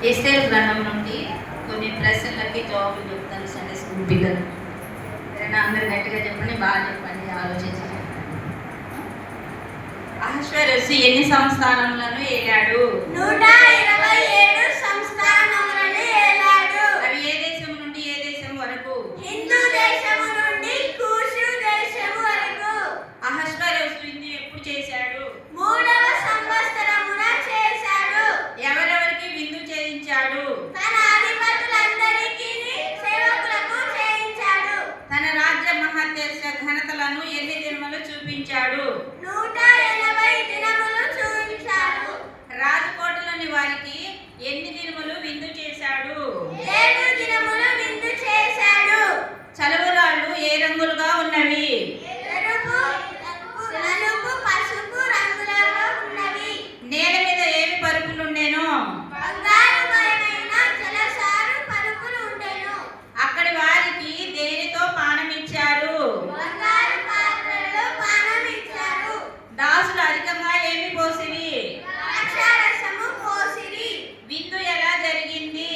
ఎస్తేరు గ్రంథం నుండి కొన్ని ప్రశ్నలకి జవాబులు చెప్తాను సండే స్కూల్ పిల్లలు. ఏదైనా అందరు గట్టిగా చెప్పండి, బాగా చెప్పండి, ఆలోచించండి. అహశ్వేరోషు ఎన్ని సంస్థానములను ఏలాడు? 127 సంస్థానములను ఏలాడు. అవి ఏ దేశం నుండి ఏ దేశం వరకు? హిందూ దేశము నుండి కూషు దేశము వరకు. అహశ్వేరోషు విందు ఎప్పుడు చేశాడు? 3వ సంవత్సరమున చేశాడు. ఎవరెవరికి విందు చేయించాడు? తన అధిపతులందరికీ సేవకులకు చేయించాడు. తన రాజ్య మహాదేశ ఘనతలను ఎన్ని దినములు చూపించాడు? 180 దినములు చూపించాడు. రాజకోటలోని వారికి ఎన్ని దినములు విందు చేశాడు? 7 దినములు విందు చేశాడు. చలువరాళ్ళు ఏ రంగులుగా ఉన్నవి? ఎరుపు, నలుపు, పసుపు రంగులలో ఉన్నవి. నేల మీద ఏమి పరుపులుండెను? బంగారుమయమైన జలసారు పరుపులు ఉండెను. అక్కడి వారికి దేనితో పానమిచ్చారు? బంగారు పాత్రలలో పానం ఇచ్చారు. దాసులు అధికంగా ఏమి పోసిరి? ద్రాక్షారసము పోసిరి. విందు ఎలా జరిగింది?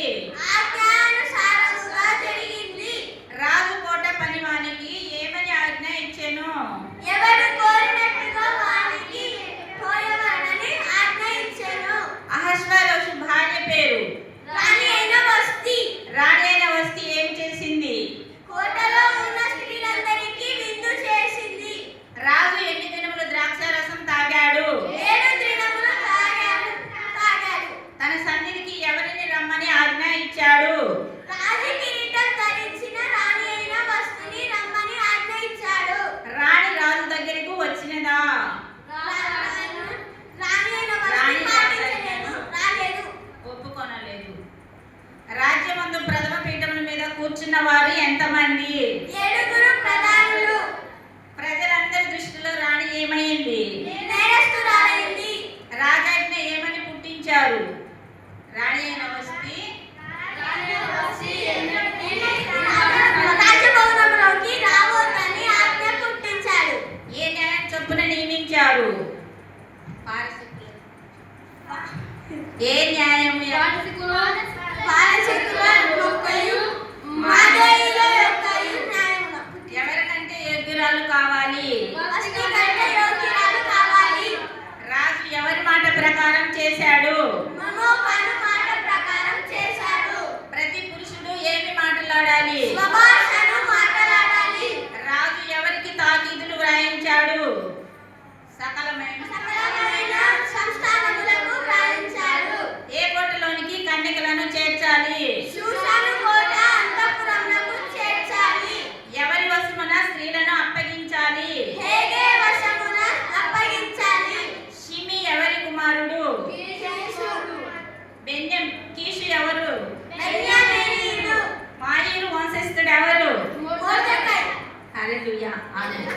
ఆజ్ఞానుసారముగా జరిగింది. రాజు కోట పనివానికి ఏమని ఆజ్ఞ ఇచ్చెను? ఎవరు కోరినట్టుగా వారికి పోయవలనని ఆజ్ఞ ఇచ్చెను. అహశ్వేరోషు భార్య పేరు? రాణి అయిన వస్తి. రాణి అయిన వస్తి ఏమి చేసింది? కోటలో ఉన్న స్త్రీలందరికీ విందు చేసింది. రాజు ఎన్ని దినములు ద్రాక్షారసం తాగాడు? 7 దినములు తాగాడు. తన సన్నిధికి ఎవరిని రమ్మని ఆజ్ఞ ఇచ్చాడు? రాజు కిరీటం ధరించిన రాణి అయిన వస్తిని రమ్మని ఆజ్ఞ ఇచ్చాడు. రాణి రాజు దగ్గరకు వచ్చినదా? రాణి అయిన వస్తి పాటించలేదు, రాలేదు. ఒప్పుకొనలేదు. రాజ్యమందు ప్రథమ పీఠముల మీద కూర్చున్న వారు ఎంతమంది? 7 ప్రధానులు. ప్రజలందరి దృష్టిలో రాణి ఏమైంది? నేరస్తురాలైంది. రాజాజ్ఞ ఏమని పుట్టించారు? రాణి అయిన వస్తి రాజభవనంలోకి రావద్దని ఆజ్ఞ పుట్టించాడు. ఏ న్యాయం చొప్పున నియమించారు? ఏ న్యాయం? పారసీకుల యొక్కయు మాదోయుల యొక్కయు న్యాయమున. ఎవరికంటే యోగ్యురాలు కావాలి? వస్తి కంటే యోగ్యురాలు కావాలి. రాజు ఎవరి మాట ప్రకారం చేశాడు? మనోపను మాట ప్రకారం చేశాడు. ప్రతి పురుషుడు ఏమి మాట్లాడాలి? స్వభాషను మాట్లాడాలి. రాజు ఎవరికి తాకీదులు వ్రాయించాడు? సకలమైన సంస్థానములకు వ్రాయించాడు. ఏ కోటలోనికి కన్యకలను చేర్చాలి? శూషను కోట అంతఃపురమునకు చేర్చాలి. ఎవరి వశమున స్త్రీలను అప్పగించాలి? హేగే వశమున అప్పగించాలి. షిమి ఎవరి కుమారుడు? కీషు ఎవరు? బెన్యామీనీయుడు. మాయీరు వంశస్థుడు ఎవరు? మోర్దెకై. హల్లెలూయా. ఆమేన్.